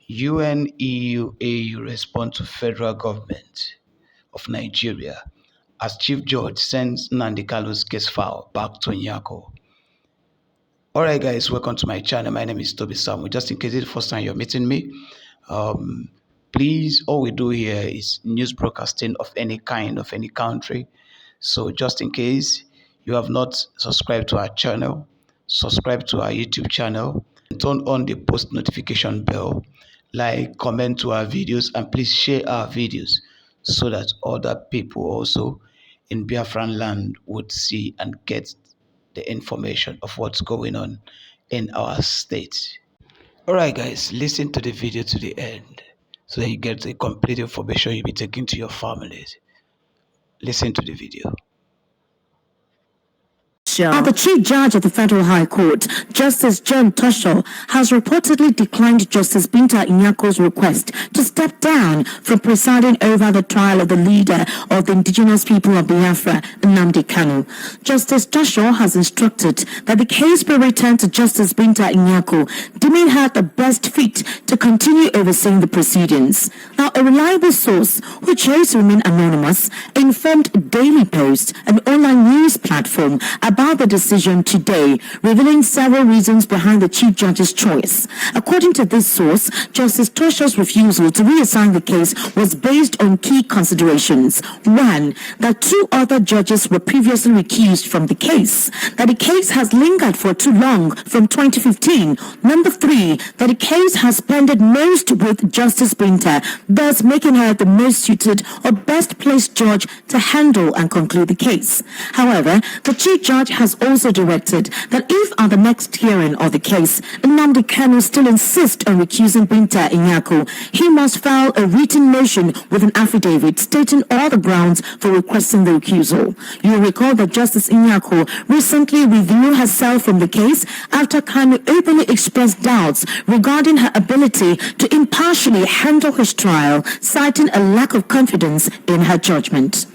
UN, EU, AU respond to federal government of Nigeria as Chief Judge sends Nnamdi Kalu's case file back to Nyako. Alright guys, welcome to my channel. My name is Toby Samu. Just in case it's the first time you're meeting me, please, all we do here is news broadcasting of any kind, of any country. So just in case you have not subscribed to our channel, subscribe to our YouTube channel, turn on the post notification bell, like, comment to our videos, and please share our videos so that other people also in Biafran land would see and get the information of what's going on in our state. Alright guys, listen to the video to the end so that you get the complete information you'll be taking to your families. Listen to the video. The Chief Judge of the Federal High Court, Justice John Tosho, has reportedly declined Justice Binta Nyako's request to step down from presiding over the trial of the leader of the indigenous people of Biafra, Nnamdi Kanu. Justice Tosho has instructed that the case be returned to Justice Binta Nyako, deeming her the best fit to continue overseeing the proceedings. Now, a reliable source who chose to remain anonymous informed Daily Post, an online news platform, about the decision today, revealing several reasons behind the Chief Judge's choice. According to this source, Justice Tosho's refusal to reassign the case was based on key considerations. One, that two other judges were previously recused from the case, that the case has lingered for too long from 2015. Number three, that the case has pended most with Justice Binta, thus making her the most suited or best placed judge to handle and conclude the case. However, the Chief Judge has also directed that if at the next hearing of the case, Nnamdi Kanu still insists on recusing Binta Nyako, he must file a written motion with an affidavit stating all the grounds for requesting the recusal. You will recall that Justice Nyako recently withdrew herself from the case after Kanu openly expressed doubts regarding her ability to impartially handle his trial, citing a lack of confidence in her judgment.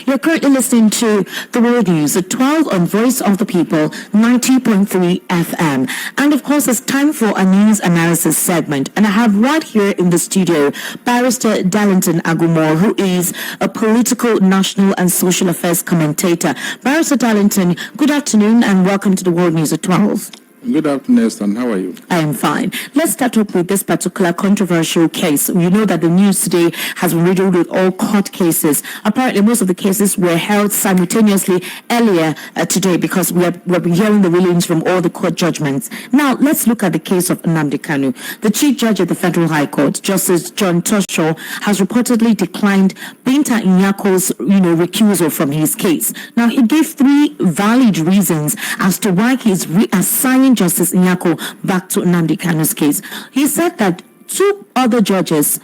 You're currently listening to the World News at 12 on Voice of the People, 90.3 FM. And of course, it's time for a news analysis segment. And I have right here in the studio, Barrister Darlington Agumor, who is a political, national and social affairs commentator. Barrister Darlington, good afternoon and welcome to the World News at 12. Good afternoon, Esther. How are you? I am fine. Let's start off with this particular controversial case. You know that the news today has been riddled with all court cases. Apparently, most of the cases were held simultaneously earlier today because we've been hearing the rulings from all the court judgments. Now, let's look at the case of Nnamdi Kanu. The Chief Judge of the Federal High Court, Justice John Tosho, has reportedly declined Binta Nyako's, recusal from his case. Now, he gave three valid reasons as to why he's reassigning Justice Nyako back to Nnamdi Kanu's case. He said that two other judges,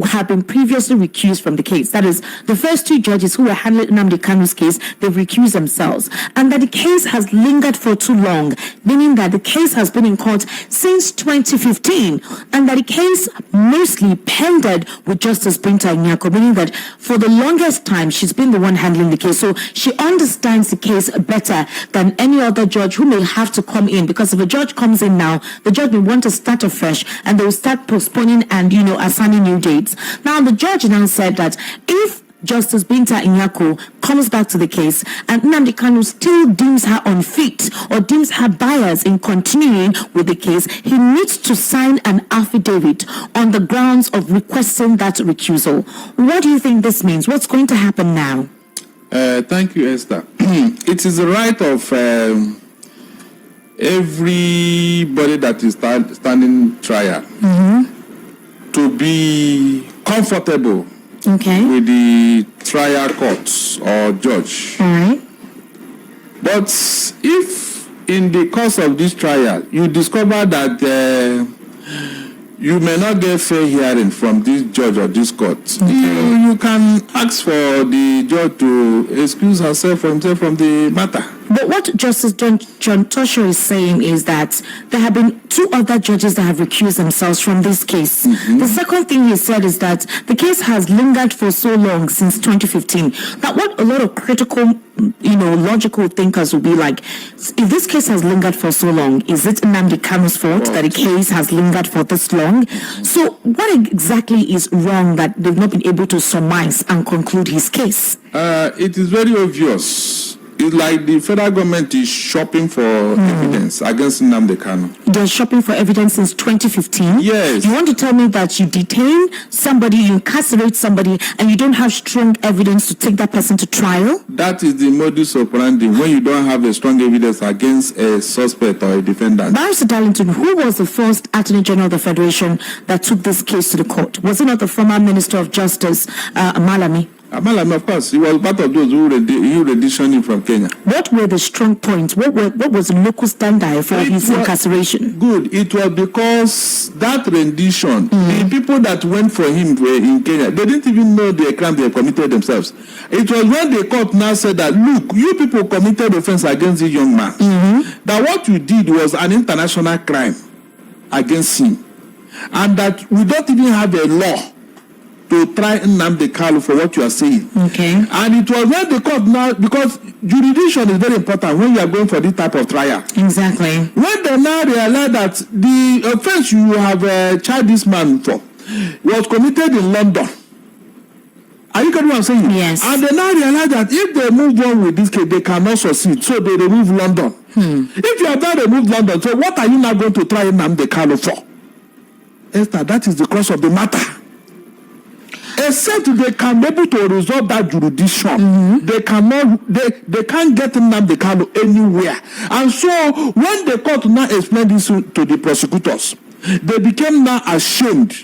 have been previously recused from the case. That is, the first two judges who were handling Nnamdi Kanu's case, they've recused themselves. And that the case has lingered for too long, meaning that the case has been in court since 2015, and that the case mostly pended with Justice Binta Nyako, meaning that for the longest time, she's been the one handling the case. So she understands the case better than any other judge who may have to come in, because if a judge comes in now, the judge will want to start afresh, and they will start postponing and, assigning new dates. Now, the judge now said that if Justice Binta Nyako comes back to the case and Nnamdi Kanu still deems her unfit or deems her biased in continuing with the case, he needs to sign an affidavit on the grounds of requesting that recusal. What do you think this means? What's going to happen now? Thank you, Esther. It is the right of everybody that is standing trial to be comfortable with the trial court or judge. All right. But if in the course of this trial you discover that you may not get fair hearing from this judge or this court, you can ask for the judge to excuse herself from the matter. But what Justice John Tosho is saying is that there have been 2 other judges that have recused themselves from this case. The second thing he said is that the case has lingered for so long since 2015. That what a lot of critical, logical thinkers will be like, if this case has lingered for so long, is it Nnamdi Kanu's fault that the case has lingered for this long? So what exactly is wrong that they've not been able to surmise and conclude his case? It is very obvious. It's like the federal government is shopping for evidence against Nnamdi Kanu. They're shopping for evidence since 2015? Yes. You want to tell me that you detain somebody, you incarcerate somebody, and you don't have strong evidence to take that person to trial? That is the modus operandi when you don't have a strong evidence against a suspect or a defendant. Barrister Darlington, who was the first Attorney General of the Federation that took this case to the court? Was it not the former Minister of Justice, Malami? Malami, of course, he was part of those who renditioned him from Kenya. What were the strong points? What was the locus standi for his incarceration? Good. It was because that rendition, the people that went for him were in Kenya, they didn't even know the crime they committed themselves. It was when the court now said that, look, you people committed offense against this young man. That what you did was an international crime against him. And that we don't even have a law to try Nnamdi Kanu for what you are saying. Okay. And it was when the court now, because jurisdiction is very important when you are going for this type of trial. Exactly. When they now realize that the offense you have charged this man for was committed in London. Are you getting what I'm saying? Yes. And they now realize that if they move on with this case, they cannot succeed. So they remove London. If you have not removed London, so what are you now going to try Nnamdi Kanu for? Esther, that is the crux of the matter. Except they can be able to resolve that jurisdiction, they cannot. They can't get Nnamdi Kanu anywhere. And so when the court now explained this to the prosecutors, they became now ashamed.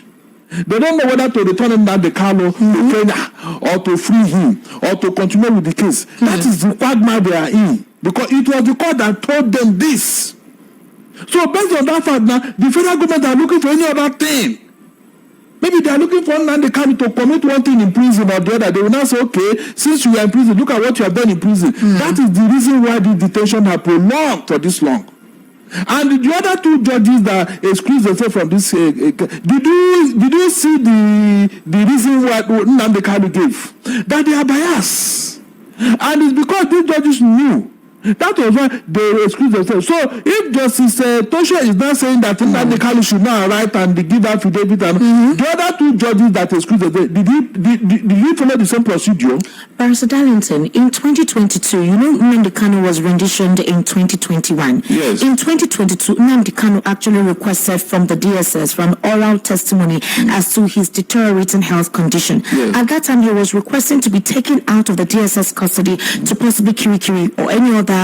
They don't know whether to return Nnamdi Kanu to Kenya or to free him or to continue with the case. That is the quagmire they are in, because it was the court that told them this. So based on that fact, now the federal government are looking for any other thing. Maybe they are looking for Nnamdi Kanu to commit one thing in prison or the other. They will now say, okay, since you are in prison, look at what you have done in prison. That is the reason why the detention has prolonged for this long. And the other 2 judges that excused themselves from this, did you see the reason why Nnamdi Kanu gave? That they are biased. And it's because these judges knew. That was why they excused themselves. So if Justice Tosho is now saying that Nnamdi Kanu should now write and give affidavit, and the other 2 judges that excused themselves, did you follow the same procedure? Barrister Darlington, in 2022, Nnamdi Kanu was renditioned in 2021. Yes. In 2022, Nnamdi Kanu actually requested from the DSS for an oral testimony as to his deteriorating health condition. Yes. At that time, he was requesting to be taken out of the DSS custody to possibly Kirikiri or any other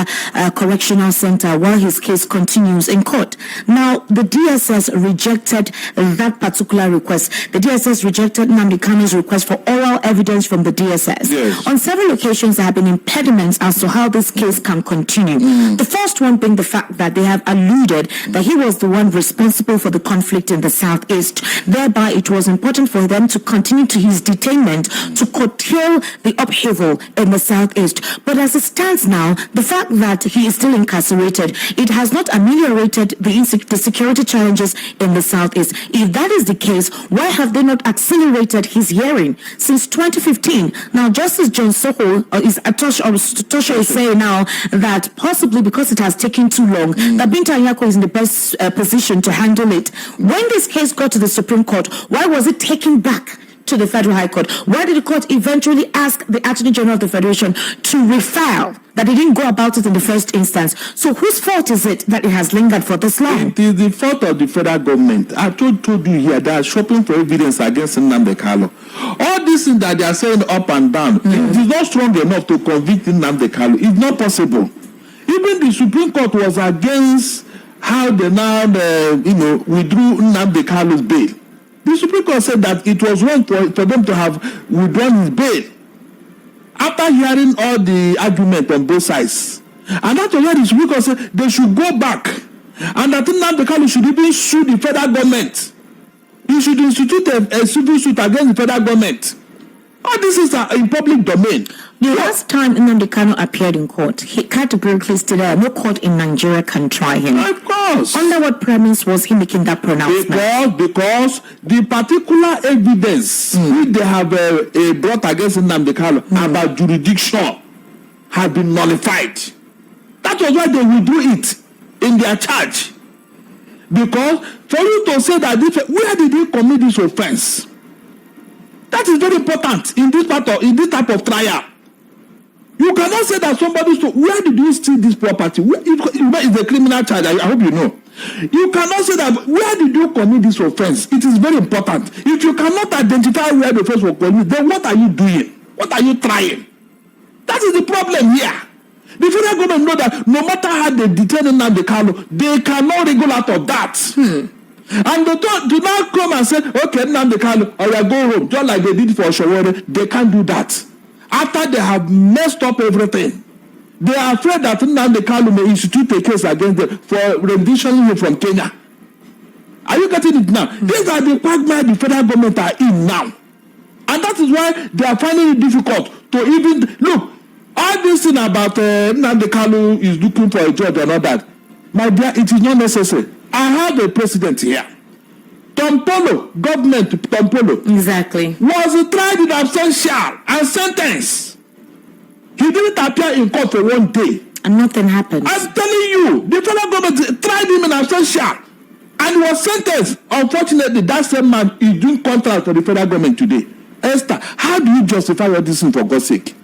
correctional center while his case continues in court. Now, the DSS rejected that particular request. The DSS rejected Nnamdi Kanu's request for oral evidence from the DSS. Yes. On several occasions, there have been impediments as to how this case can continue. The first one being the fact that they have alluded that he was the one responsible for the conflict in the Southeast. Thereby, it was important for them to continue to his detainment to curtail the upheaval in the Southeast. But as it stands now, the fact that he is still incarcerated, it has not ameliorated the security challenges in the Southeast. If that is the case, why have they not accelerated his hearing since 2015? Now, Justice John Soho Tosho is saying now that possibly because it has taken too long, that Binta Nyako is in the best position to handle it. When this case got to the Supreme Court, why was it taken back to the Federal High Court? Why did the court eventually ask the Attorney General of the Federation to refile, that they didn't go about it in the first instance? So whose fault is it that it has lingered for this long? It is the fault of the federal government. I told you here, they are shopping for evidence against Nnamdi Kanu. All these things that they are saying up and down, it is not strong enough to convict Nnamdi Kanu. It's not possible. Even the Supreme Court was against how they now, withdrew Nnamdi Kanu's bail. The Supreme Court said that it was wrong for them to have withdrawn his bail after hearing all the argument on both sides. And that's why the Supreme Court said they should go back, and that Nnamdi Kanu should even sue the federal government. He should institute a civil suit against the federal government All this is in public domain. The last time Nnamdi Kanu appeared in court, he categorically stated no court in Nigeria can try him. Of course. Under what premise was he making that pronouncement? Because the particular evidence which they have brought against Nnamdi Kanu about jurisdiction have been nullified. That was why they withdrew it in their charge. Because for you to say that where did he commit this offense? That is very important in this type of trial. You cannot say that where did you steal this property? It's a criminal charge. I hope you know. You cannot say that where did you commit this offense? It is very important. If you cannot identify where the offense was committed, then what are you doing? What are you trying? That is the problem here. The federal government know that no matter how they detain Nnamdi Kanu, they cannot wriggle out of that. And they do not come and say, okay, Nnamdi Kanu, or you go home, just like they did for Oshowore. They can't do that. After they have messed up everything, they are afraid that Nnamdi Kanu may institute a case against them for rendition from Kenya. Are you getting it now? These are the quagmire the federal government are in now. And that is why they are finding it difficult to even look. All this thing about Nnamdi Kanu is looking for a judge and all that. My dear, it is not necessary. I have a president here. Government Tompolo. Exactly. Was tried in absentia and sentenced. He didn't appear in court for 1 day. And nothing happened. I'm telling you, the federal government tried him in absentia and he was sentenced. Unfortunately, that same man is doing contract for the federal government today. Esther, how do you justify all this thing for God's sake?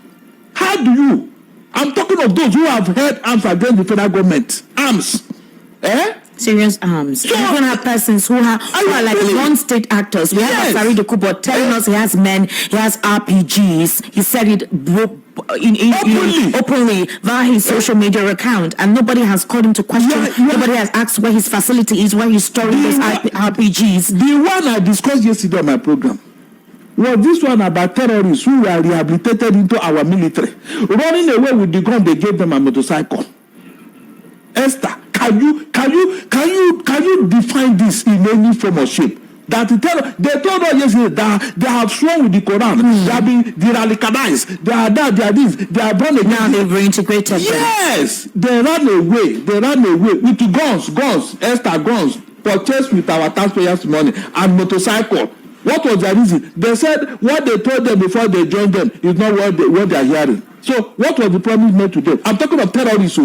How do you? I'm talking of those who have held arms against the federal government. Arms. Serious arms. Sure. We even have persons who are like non-state actors. We have Asari Dokubo telling us he has men, he has RPGs. He said it openly via his social media account, and nobody has called him to question. Nobody has asked where his facility is, where he's storing those RPGs. The one I discussed yesterday on my program was this one about terrorists who were rehabilitated into our military, running away with the gun they gave them a motorcycle. Esther, can you define this in any form or shape? That they told us yesterday that they have sworn with the Quran, they have been de-radicalized, they are that, they are this, they are born again. Now they've reintegrated. Yes, they ran away with the guns, Esther, guns purchased with our taxpayers' money and motorcycle. What was the reason? They said what they told them before they joined them is not what they are hearing. So what was the promise made to them? I'm talking of terrorists.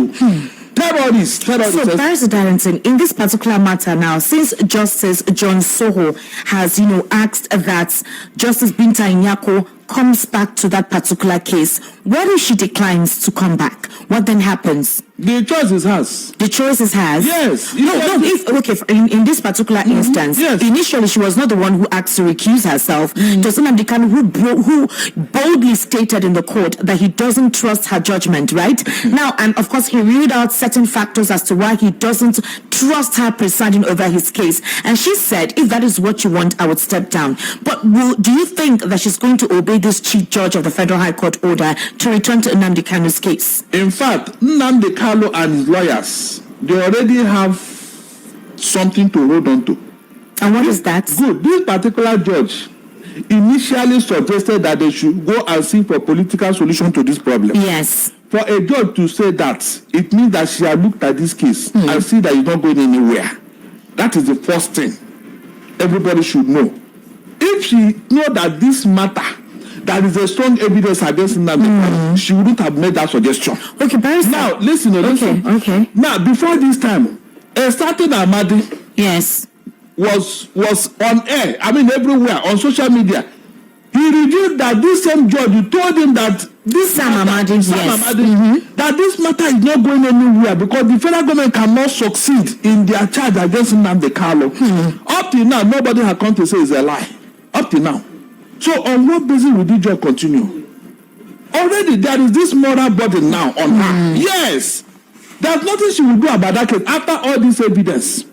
Terrorists. So, Barrister Darlington, in this particular matter now, since Justice John Soho has, asked that Justice Binta Inyako comes back to that particular case, what if she declines to come back? What then happens? The choice is hers. The choice is hers? Yes. In this particular instance, initially she was not the one who asked to recuse herself. Just Nnamdi Kanu who boldly stated in the court that he doesn't trust her judgment, right? Now, and of course, he ruled out certain factors as to why he doesn't trust her presiding over his case. And she said, if that is what you want, I would step down. But do you think that she's going to obey this chief judge of the Federal High Court order to return to Nnamdi Kanu's case? In fact, Nnamdi Kanu and his lawyers, they already have something to hold on to. And what is that? Good. This particular judge initially suggested that they should go and seek for political solution to this problem. Yes. For a judge to say that, it means that she had looked at this case and see that it's not going anywhere. That is the first thing everybody should know. If she know that this matter, there is a strong evidence against Nnamdi, she wouldn't have made that suggestion. Okay, Barrister. Now, listen. Okay. Now, before this time, Starting Amadi was on air, everywhere, on social media. He revealed that this same judge told him that Sam Amadi, that this matter is not going anywhere because the federal government cannot succeed in their charge against Nnamdi Kanu. Up till now, nobody has come to say it's a lie. Up till now. So on what basis will this judge continue? Already there is this moral burden now on her. Yes. There's nothing she will do about that case after all this evidence.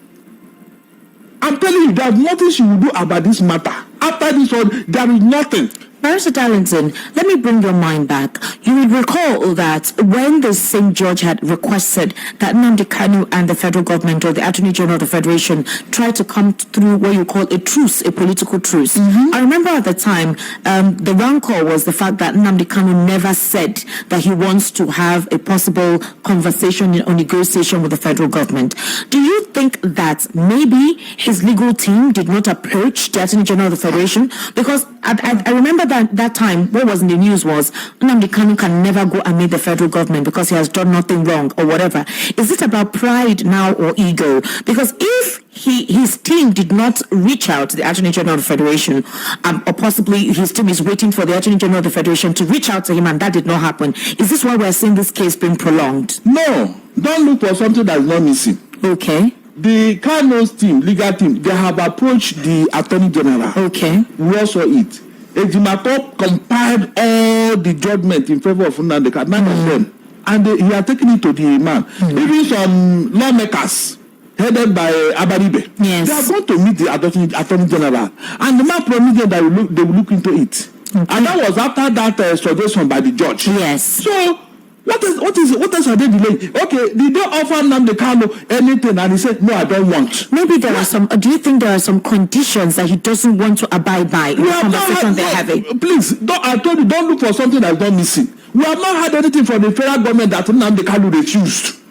I'm telling you, there's nothing she will do about this matter. After this one, there is nothing. Barrister Darlington, let me bring your mind back. You will recall that when the same judge had requested that Nnamdi Kanu and the federal government or the Attorney General of the Federation try to come through what you call a truce, a political truce. I remember at the time, the rancor was the fact that Nnamdi Kanu never said that he wants to have a possible conversation or negotiation with the federal government. Do you think that maybe his legal team did not approach the Attorney General of the Federation? Because I remember that time, what was in the news was Nnamdi Kanu can never go and meet the federal government because he has done nothing wrong or whatever. Is it about pride now or ego? Because if his team did not reach out to the Attorney General of the Federation, or possibly his team is waiting for the Attorney General of the Federation to reach out to him and that did not happen, is this why we're seeing this case being prolonged? No, don't look for something that is not missing. Okay. The Kanu's team, legal team, they have approached the Attorney General. Okay. We also it. Ejimakor compiled all the judgment in favor of Nnamdi Kanu, none of them. And he had taken it to the man. Even some lawmakers headed by Abaribe. Yes. They are going to meet the Attorney General. And the man promised them that they will look into it. Okay. And that was after that suggestion by the judge. Yes. So, what else are they delaying? Okay, did they offer Nnamdi Kanu anything? And he said, no, I don't want. Maybe there are some, do you think there are some conditions that he doesn't want to abide by in the conversation they're having? Please, I told you, don't look for something that's not missing. We have not had anything from the federal government that Nnamdi Kanu refused.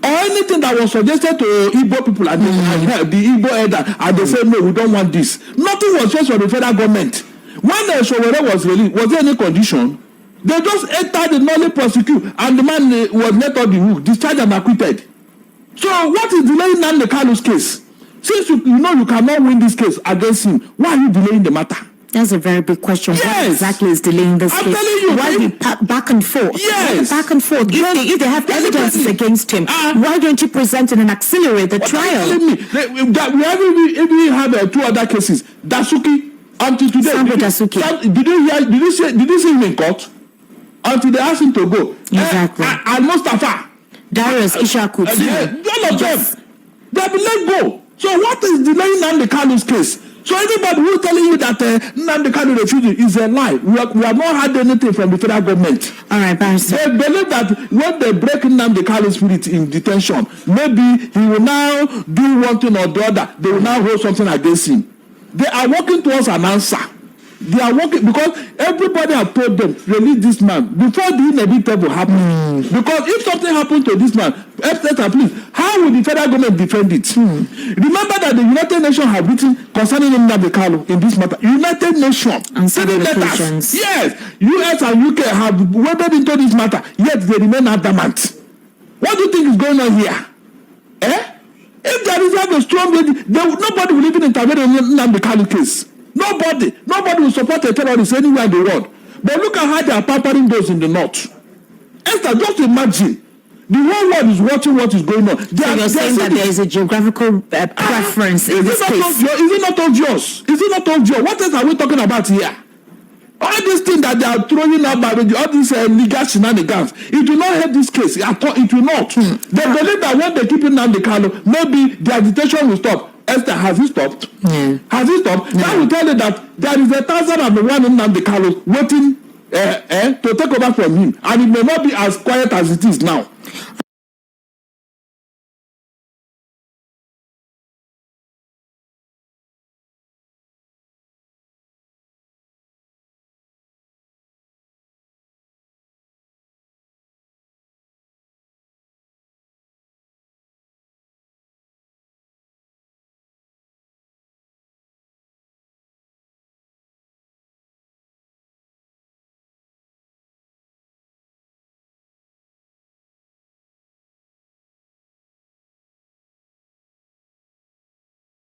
Or anything that was suggested to Igbo people and the Igbo elder, and they said, no, we don't want this. Nothing was just from the federal government. When the Showore was released, was there any condition? They just entered the knowledge prosecute, and the man was let off the hook, discharged and acquitted. So what is delaying Nnamdi Kanu's case? Since you cannot win this case against him, why are you delaying the matter? That's a very big question. Yes. What exactly is delaying this case? I'm telling you. Why the back and forth? Yes. Back and forth. If they have evidence against him, why don't you present it and accelerate the trial? Are you telling me that we have two other cases? Dasuki, until today. Dasuki. Did you see him in court? Until they asked him to go. Exactly. And Mustafa. Darius Ishaku. All of them. They have been let go. So what is delaying Nnamdi Kanu's case? So anybody who is telling you that Nnamdi Kanu refused is a lie. We have not had anything from the federal government. All right, Barrister. They believe that when they break Nnamdi Kanu's spirit in detention, maybe he will now do one thing or the other. They will now hold something against him. They are working towards an answer. They are working because everybody have told them, release this man before the inevitable happens. Because if something happens to this man, please, how will the federal government defend it? Remember that the United Nations have written concerning Nnamdi Kanu in this matter. United Nations. And several occasions. Yes, US and UK have waded into this matter, yet they remain adamant. What do you think is going on here? If there is a strong lady, nobody will even intervene in Nnamdi Kanu case. Nobody will support a terrorist anywhere in the world. But look at how they are pampering those in the north. Esther, just imagine. The whole world is watching what is going on. So you're saying that there is a geographical preference in this case? Is it not obvious? Is it not obvious? What else are we talking about here? All these things that they are throwing out by all these legal shenanigans, it will not help this case. It will not. They believe that when they keep in Nnamdi Kanu, maybe the agitation will stop. Esther, has it stopped? Has it stopped? Now we tell you that there is 1,001 in Nnamdi Kanu waiting to take over from him, and it may not be as quiet as it is now.